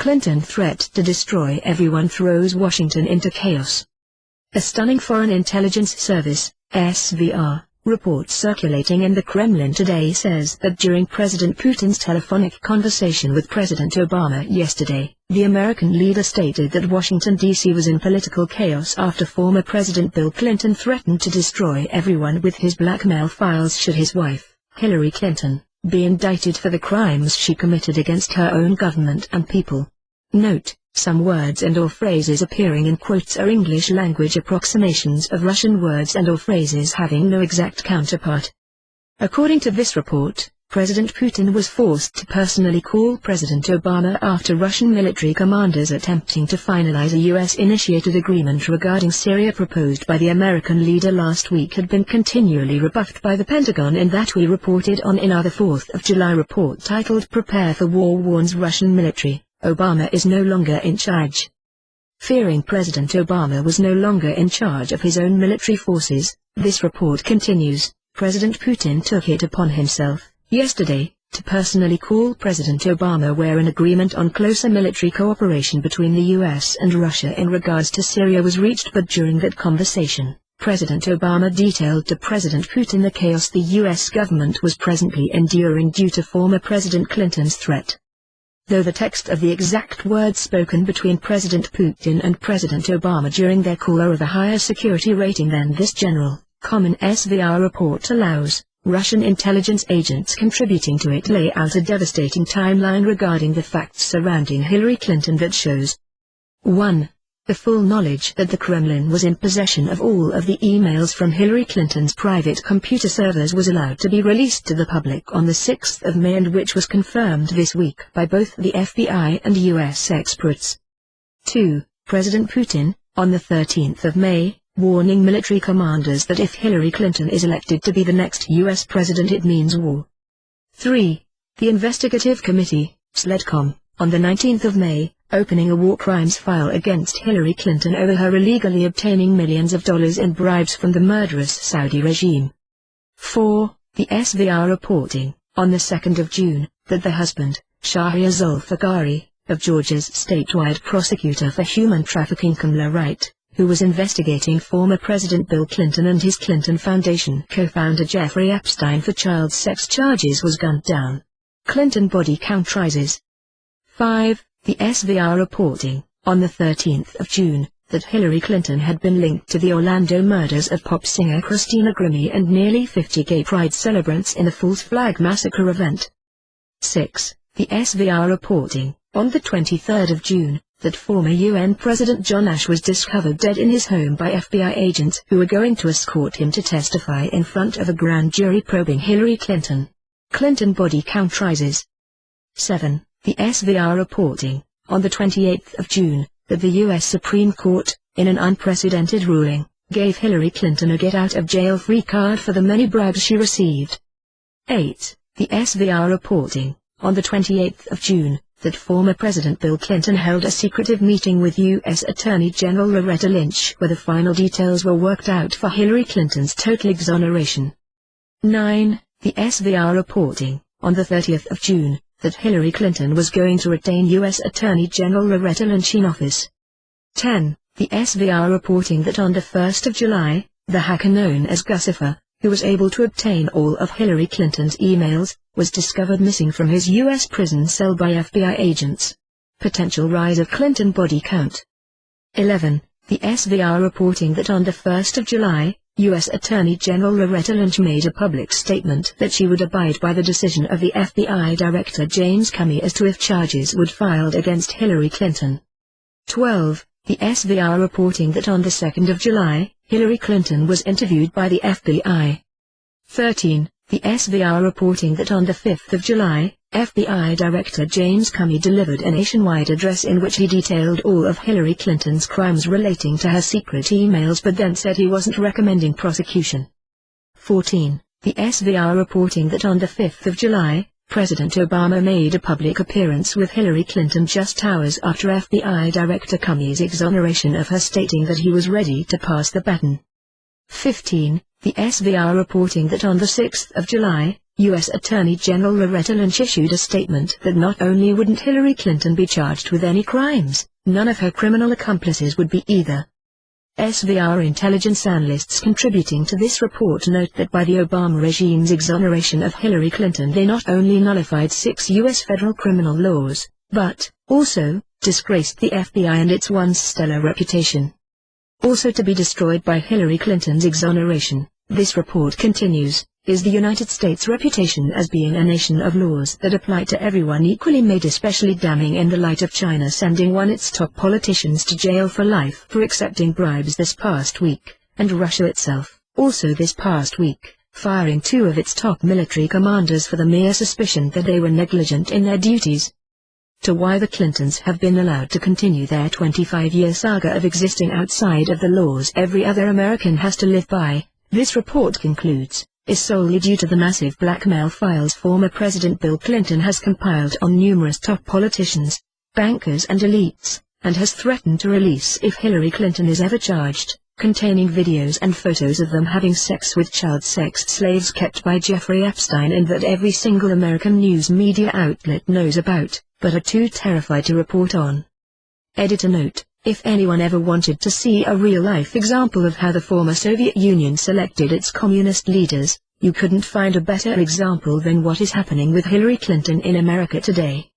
Clinton threat to destroy everyone throws Washington into chaos. A stunning Foreign Intelligence Service, SVR, report circulating in the Kremlin today says that during President Putin's telephonic conversation with President Obama yesterday, the American leader stated that Washington, D.C. was in political chaos after former President Bill Clinton threatened to destroy everyone with his blackmail files should his wife, Hillary Clinton, be indicted for the crimes she committed against her own government and people. Note: some words and/or phrases appearing in quotes are English-language approximations of Russian words and/or phrases having no exact counterpart. According to this report, President Putin was forced to personally call President Obama after Russian military commanders attempting to finalize a U.S.-initiated agreement regarding Syria proposed by the American leader last week had been continually rebuffed by the Pentagon in that we reported on in our 4th of July report titled "Prepare for War Warns Russian Military, Obama is no longer in charge." Fearing President Obama was no longer in charge of his own military forces, this report continues, President Putin took it upon himself, yesterday, to personally call President Obama where an agreement on closer military cooperation between the U.S. and Russia in regards to Syria was reached, but during that conversation, President Obama detailed to President Putin the chaos the U.S. government was presently enduring due to former President Clinton's threat. Though the text of the exact words spoken between President Putin and President Obama during their call are of a higher security rating than this general, common SVR report allows, Russian intelligence agents contributing to it lay out a devastating timeline regarding the facts surrounding Hillary Clinton that shows 1. The full knowledge that the Kremlin was in possession of all of the emails from Hillary Clinton's private computer servers was allowed to be released to the public on the 6th of May, and which was confirmed this week by both the FBI and U.S. experts. 2. President Putin, on the 13th of May, warning military commanders that if Hillary Clinton is elected to be the next U.S. president it means war. 3. The Investigative Committee, SLEDCOM, on the 19th of May, opening a war crimes file against Hillary Clinton over her illegally obtaining millions of dollars in bribes from the murderous Saudi regime. 4. The SVR reporting, on the 2nd of June, that the husband, Shahriar Zulfiqari, of Georgia's statewide prosecutor for human trafficking Kamala Wright, who was investigating former President Bill Clinton and his Clinton Foundation co-founder Jeffrey Epstein for child sex charges, was gunned down. Clinton body count rises. 5. The SVR reporting, on the 13th of June, that Hillary Clinton had been linked to the Orlando murders of pop singer Christina Grimmie and nearly 50 gay pride celebrants in a false flag massacre event. 6. The SVR reporting, on the 23rd of June, that former UN President John Ash was discovered dead in his home by FBI agents who were going to escort him to testify in front of a grand jury probing Hillary Clinton. Clinton body count rises. 7. The SVR reporting, on the 28th of June, that the U.S. Supreme Court, in an unprecedented ruling, gave Hillary Clinton a get-out-of-jail-free card for the many bribes she received. 8. The SVR reporting, on the 28th of June, that former President Bill Clinton held a secretive meeting with U.S. Attorney General Loretta Lynch where the final details were worked out for Hillary Clinton's total exoneration. 9. The SVR reporting, on the 30th of June, that Hillary Clinton was going to retain U.S. Attorney General Loretta Lynch in office. 10. The SVR reporting that on the 1st of July, the hacker known as Guccifer, who was able to obtain all of Hillary Clinton's emails, was discovered missing from his U.S. prison cell by FBI agents. Potential rise of Clinton body count. 11. The SVR reporting that on the 1st of July, U.S. Attorney General Loretta Lynch made a public statement that she would abide by the decision of the FBI Director James Comey as to if charges would filed against Hillary Clinton. 12. The SVR reporting that on the 2nd of July, Hillary Clinton was interviewed by the FBI. 13. The SVR reporting that on the 5th of July, FBI Director James Comey delivered a nationwide address in which he detailed all of Hillary Clinton's crimes relating to her secret emails but then said he wasn't recommending prosecution. 14. The SVR reporting that on the 5th of July, President Obama made a public appearance with Hillary Clinton just hours after FBI Director Comey's exoneration of her, stating that he was ready to pass the baton. 15. The SVR reporting that on the 6th of July, U.S. Attorney General Loretta Lynch issued a statement that not only wouldn't Hillary Clinton be charged with any crimes, none of her criminal accomplices would be either. SVR intelligence analysts contributing to this report note that by the Obama regime's exoneration of Hillary Clinton, they not only nullified 6 U.S. federal criminal laws, but also disgraced the FBI and its once stellar reputation. Also to be destroyed by Hillary Clinton's exoneration, this report continues, is the United States' reputation as being a nation of laws that apply to everyone equally, made especially damning in the light of China sending one of its top politicians to jail for life for accepting bribes this past week, and Russia itself, also this past week, firing 2 of its top military commanders for the mere suspicion that they were negligent in their duties. To why the Clintons have been allowed to continue their 25-year saga of existing outside of the laws every other American has to live by, this report concludes, is solely due to the massive blackmail files former President Bill Clinton has compiled on numerous top politicians, bankers and elites, and has threatened to release if Hillary Clinton is ever charged, containing videos and photos of them having sex with child sex slaves kept by Jeffrey Epstein, and that every single American news media outlet knows about, but are too terrified to report on. Editor note: if anyone ever wanted to see a real-life example of how the former Soviet Union selected its communist leaders, you couldn't find a better example than what is happening with Hillary Clinton in America today.